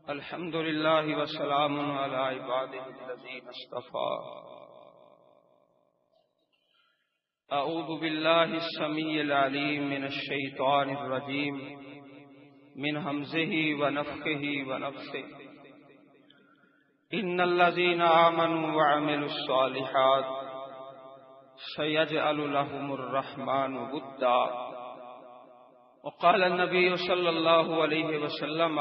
الحمد لله والسلام على عباده الذين اصطفى. أعوذ بالله السميع العليم من الشيطان الرجيم من همزه ونفخه ونفثه. إن الذين آمنوا وعملوا الصالحات سيجعل لهم الرحمن ودا. وقال النبي صلى الله عليه وسلم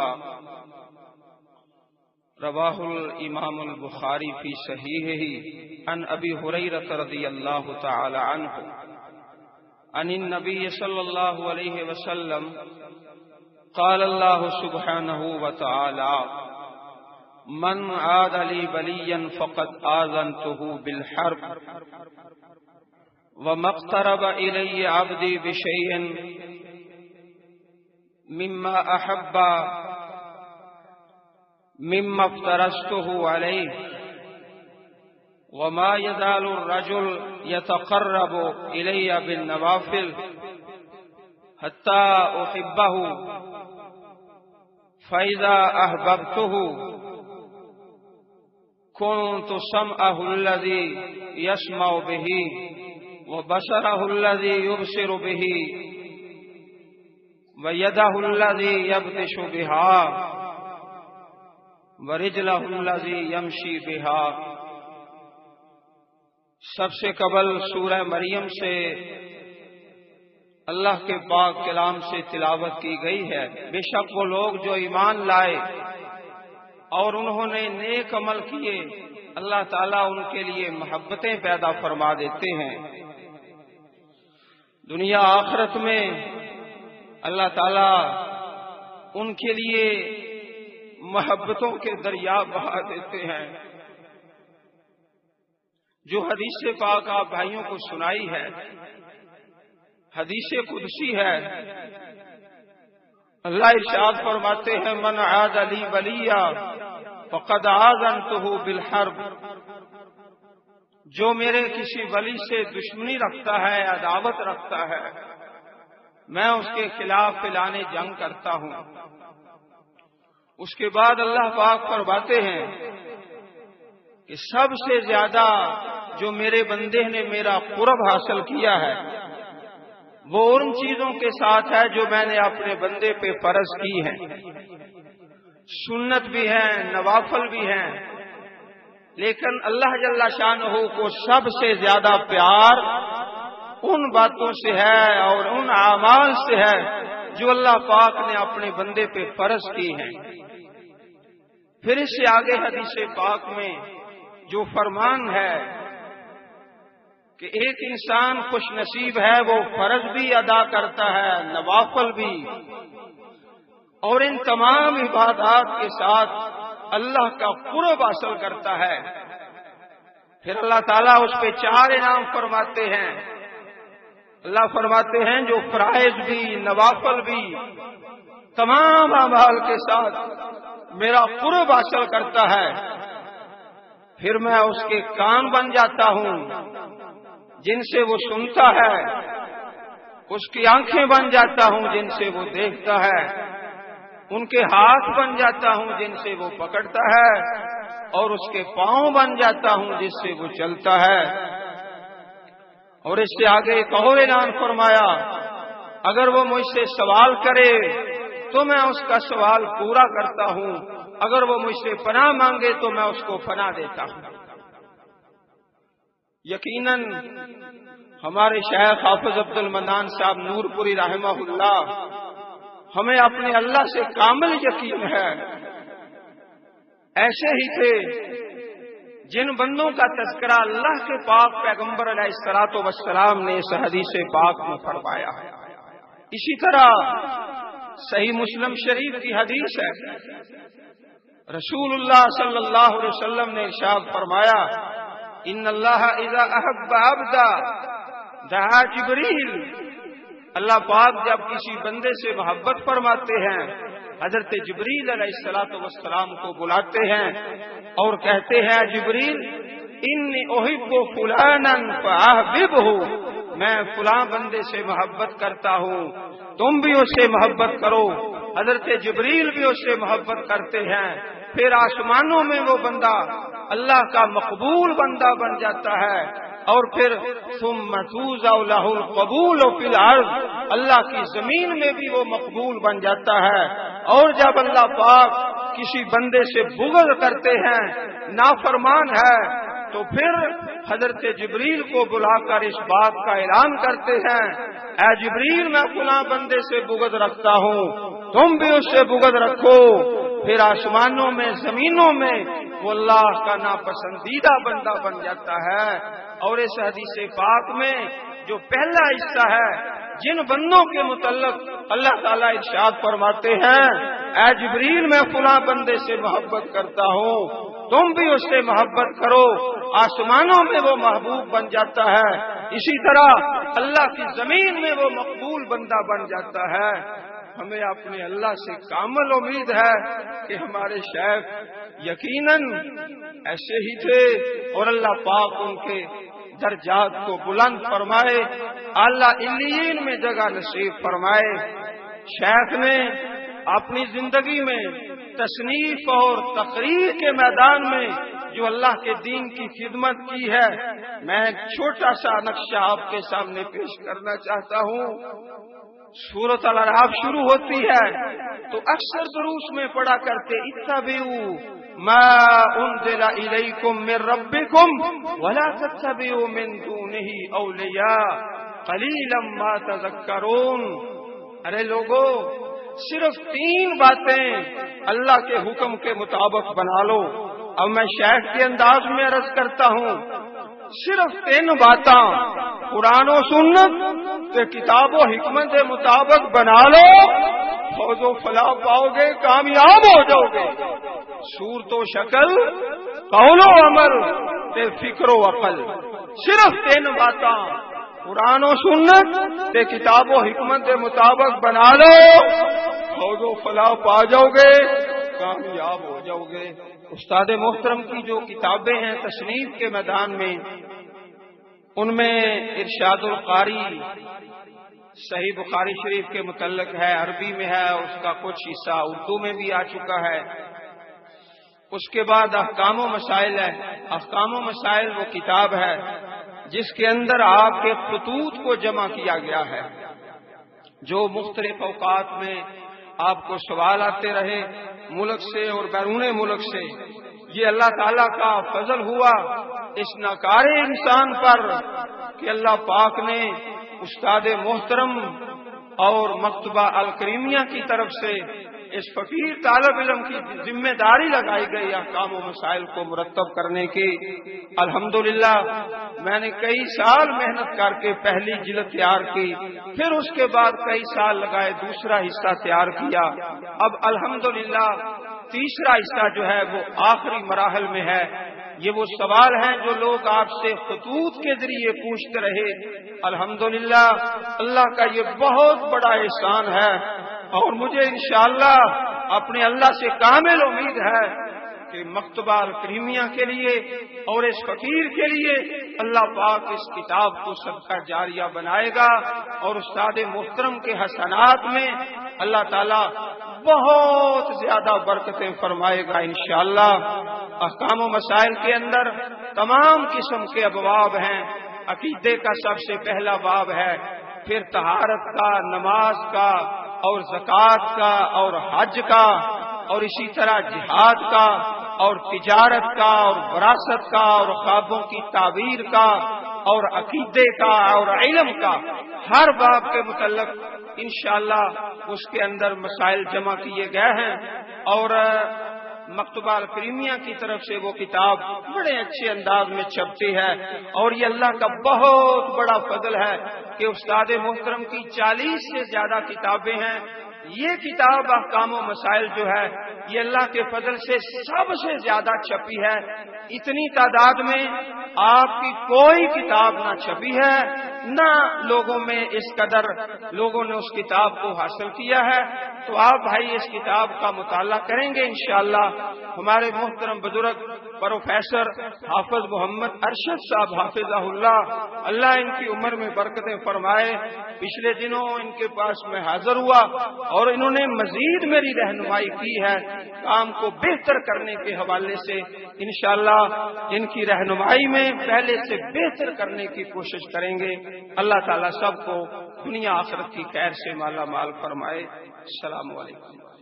رواه الامام البخاری فی صحیحہ عن ابی ہریرہ رضی اللہ تعالی عنہ عن النبی صلی اللہ علیہ وسلم قال اللہ سبحانہ وتعالی من عاد لی ولیا فقد آذنته بالحرب وما اقترب الی عبدی بشیء مما احب مما افترضته عليه وما يزال الرجل يتقرب إلي بالنوافل حتى أحبه فإذا أحببته كنت سمعه الذي يسمع به وبصره الذي يبصر به ويده الذي يبطش بها وَرِجْلَهُ الَّذِي يَمْشِي بِهَا. سب سے قبل سورہ مریم سے اللہ کے پاک کلام سے تلاوت کی گئی ہے. بے شک وہ لوگ جو ایمان لائے اور انہوں نے نیک عمل کیے اللہ تعالیٰ ان کے لیے محبتیں پیدا فرما دیتے ہیں. دنیا آخرت میں اللہ تعالیٰ ان کے لیے محبتوں کے دریا بہا دیتے ہیں. جو حدیث پاک آپ بھائیوں کو سنائی ہے حدیث قدسی ہے. اللہ ارشاد فرماتے ہیں من عاد لی ولیا فقد آذنته بالحرب. جو میرے کسی ولی سے دشمنی رکھتا ہے عداوت رکھتا ہے میں اس کے خلاف اعلان جنگ کرتا ہوں. اس کے بعد اللہ پاک فرماتے ہیں کہ سب سے زیادہ جو میرے بندے نے میرا قرب حاصل کیا ہے وہ ان چیزوں کے ساتھ ہے جو میں نے اپنے بندے پہ فرض کی ہیں. سنت بھی ہیں نوافل بھی ہیں لیکن اللہ جل شانہ کو سب سے زیادہ پیار ان باتوں سے ہے اور ان اعمال سے ہے جو اللہ پاک نے اپنے بندے پہ فرض کی ہیں. پھر اس سے آگے حدیث پاک میں جو فرمان ہے کہ ایک انسان خوش نصیب ہے وہ فرض بھی ادا کرتا ہے نوافل بھی اور ان تمام عبادات کے ساتھ اللہ کا قرب حاصل کرتا ہے. پھر اللہ تعالیٰ اس پہ 4 انعام فرماتے ہیں. اللہ فرماتے ہیں جو فرائض بھی نوافل بھی تمام اعمال کے ساتھ میرا قرب حاصل کرتا ہے پھر میں اس کے کان بن جاتا ہوں جن سے وہ سنتا ہے, اس کی آنکھیں بن جاتا ہوں جن سے وہ دیکھتا ہے, ان کے ہاتھ بن جاتا ہوں جن سے وہ پکڑتا ہے اور اس کے پاؤں بن جاتا ہوں جس سے وہ چلتا ہے. اور اس سے آگے ایک اور اعلان فرمایا اگر وہ مجھ سے سوال کرے تو میں اس کا سوال پورا کرتا ہوں, اگر وہ مجھ سے پناہ مانگے تو میں اس کو پناہ دیتا ہوں. یقیناً ہمارے شیخ حافظ عبد المنان صاحب نور پوری رحمہ اللہ ہمیں اپنے اللہ سے کامل یقین ہے. ایسے ہی تھے جن بندوں کا تذکرہ اللہ کے پاک پیغمبر علیہ الصلوۃ والسلام نے اس حدیث پاک میں فرمایا ہے. اسی طرح صحیح مسلم شریف کی حدیث ہے رسول اللہ صلی اللہ علیہ وسلم نے ارشاد فرمایا ان اللہ اذا احب عبدا دعا جبریل. اللہ پاک جب کسی بندے سے محبت فرماتے ہیں حضرت جبریل علیہ الصلوۃ والسلام کو بلاتے ہیں اور کہتے ہیں جبریل انی احب فلانا فاحببہ, میں فلاں بندے سے محبت کرتا ہوں تم بھی اس سے محبت کرو. حضرت جبریل بھی اس سے محبت کرتے ہیں، پھر آسمانوں میں وہ بندہ اللہ کا مقبول بندہ بن جاتا ہے، اور پھر ثم توزع له القبول فی الارض، اللہ کی زمین میں بھی وہ مقبول بن جاتا ہے۔ اور جب اللہ پاک کسی بندے سے بغض کرتے ہیں، نافرمان ہے، تو پھر حضرت جبریل کو بلا کر اس بات کا اعلان کرتے ہیں، اے جبریل میں فلاں بندے سے بغض رکھتا ہوں، تم بھی اس سے بغض رکھو۔ پھر آسمانوں میں زمینوں میں وہ اللہ کا ناپسندیدہ بندہ بن جاتا ہے۔ اور اس حدیث پاک میں جو پہلا حصہ ہے، جن بندوں کے متعلق اللہ تعالیٰ ارشاد فرماتے ہیں، اے جبریل میں فلاں بندے سے محبت کرتا ہوں، تم بھی اس سے محبت کرو، آسمانوں میں وہ محبوب بن جاتا ہے، اسی طرح اللہ کی زمین میں وہ مقبول بندہ بن جاتا ہے۔ ہمیں اپنے اللہ سے کامل امید ہے کہ ہمارے شیخ یقیناً ایسے ہی تھے، اور اللہ پاک ان کے درجات کو بلند فرمائے، اللہ علیین میں جگہ نصیب فرمائے۔ شیخ نے اپنی زندگی میں تصنیف اور تقریر کے میدان میں جو اللہ کے دین کی خدمت کی ہے، میں ایک چھوٹا سا نقشہ آپ کے سامنے پیش کرنا چاہتا ہوں۔ سورۃ الاعراف شروع ہوتی ہے تو اکثر دروس میں پڑھا کرتے، اتبعوا ما انزل الیکم من ربکم ولا تتبعوا من دونہ اولیاء قلیلا ما تذکرون۔ ارے لوگو، صرف 3 باتیں اللہ کے حکم کے مطابق بنا لو۔ اب میں شیخ کے انداز میں عرض کرتا ہوں، صرف 3 باتاں قرآن و سنت کے کتاب و حکمت کے مطابق بنا لو، فوز و فلاح پاؤ گے، کامیاب ہو جاؤ گے۔ صورت و شکل، قول و عمل تے فکر و عقل، صرف 3 باتاں قرآن و سنت تے کتاب و حکمت کے مطابق بنا لو، فوز و فلاح پا جاؤ گے، کامیاب ہو جاؤ گے۔ استاد محترم کی جو کتابیں ہیں تصنیف کے میدان میں، ان میں ارشاد القاری صحیح بخاری شریف کے متعلق ہے، عربی میں ہے، اس کا کچھ حصہ اردو میں بھی آ چکا ہے۔ اس کے بعد احکام و مسائل ہے۔ احکام و مسائل وہ کتاب ہے جس کے اندر آپ کے خطوط کو جمع کیا گیا ہے، جو مختلف اوقات میں آپ کو سوال آتے رہے ملک سے اور بیرون ملک سے۔ یہ اللہ تعالیٰ کا فضل ہوا اس ناکارے انسان پر کہ اللہ پاک نے استاد محترم اور مکتبہ الکریمیہ کی طرف سے اس فقیر طالب علم کی ذمہ داری لگائی گئی احکام و مسائل کو مرتب کرنے کی۔ الحمدللہ میں نے کئی سال محنت کر کے پہلی جلد تیار کی، پھر اس کے بعد کئی سال لگائے دوسرا حصہ تیار کیا۔ اب الحمدللہ تیسرا حصہ جو ہے وہ آخری مراحل میں ہے۔ یہ وہ سوال ہیں جو لوگ آپ سے خطوط کے ذریعے پوچھتے رہے۔ الحمدللہ اللہ کا یہ بہت بڑا احسان ہے، اور مجھے انشاءاللہ اپنے اللہ سے کامل امید ہے کہ مکتبہ الکریمیہ کے لیے اور اس فقیر کے لیے اللہ پاک اس کتاب کو صدقہ جاریہ بنائے گا، اور استاد محترم کے حسنات میں اللہ تعالی بہت زیادہ برکتیں فرمائے گا انشاءاللہ۔ احکام و مسائل کے اندر تمام قسم کے ابواب ہیں۔ عقیدے کا سب سے پہلا باب ہے، پھر طہارت کا، نماز کا اور زکوٰۃ کا اور حج کا، اور اسی طرح جہاد کا اور تجارت کا اور وراثت کا اور خوابوں کی تعبیر کا اور عقیدے کا اور علم کا، ہر باب کے متعلق انشاءاللہ اس کے اندر مسائل جمع کیے گئے ہیں۔ اور مکتبہ الکریمیہ کی طرف سے وہ کتاب بڑے اچھے انداز میں چھپتی ہے، اور یہ اللہ کا بہت بڑا فضل ہے کہ استاد محترم کی 40 سے زیادہ کتابیں ہیں۔ یہ کتاب احکام و مسائل جو ہے یہ اللہ کے فضل سے سب سے زیادہ چھپی ہے. اتنی تعداد میں آپ کی کوئی کتاب نہ چھپی ہے، نہ لوگوں میں اس قدر لوگوں نے اس کتاب کو حاصل کیا ہے. تو آپ بھائی اس کتاب کا مطالعہ کریں گے انشاءاللہ. ہمارے محترم بزرگ پروفیسر حافظ محمد ارشد صاحب حافظہ اللہ ان کی عمر میں برکتیں فرمائے، پچھلے دنوں ان کے پاس میں حاضر ہوا اور انہوں نے مزید میری رہنمائی کی ہے کام کو بہتر کرنے کے حوالے سے. انشاءاللہ ان کی رہنمائی میں پہلے سے بہتر کرنے کی کوشش کریں گے. اللہ تعالیٰ سب کو دنیا آخرت کی خیر سے مالا مال فرمائے. السلام علیکم.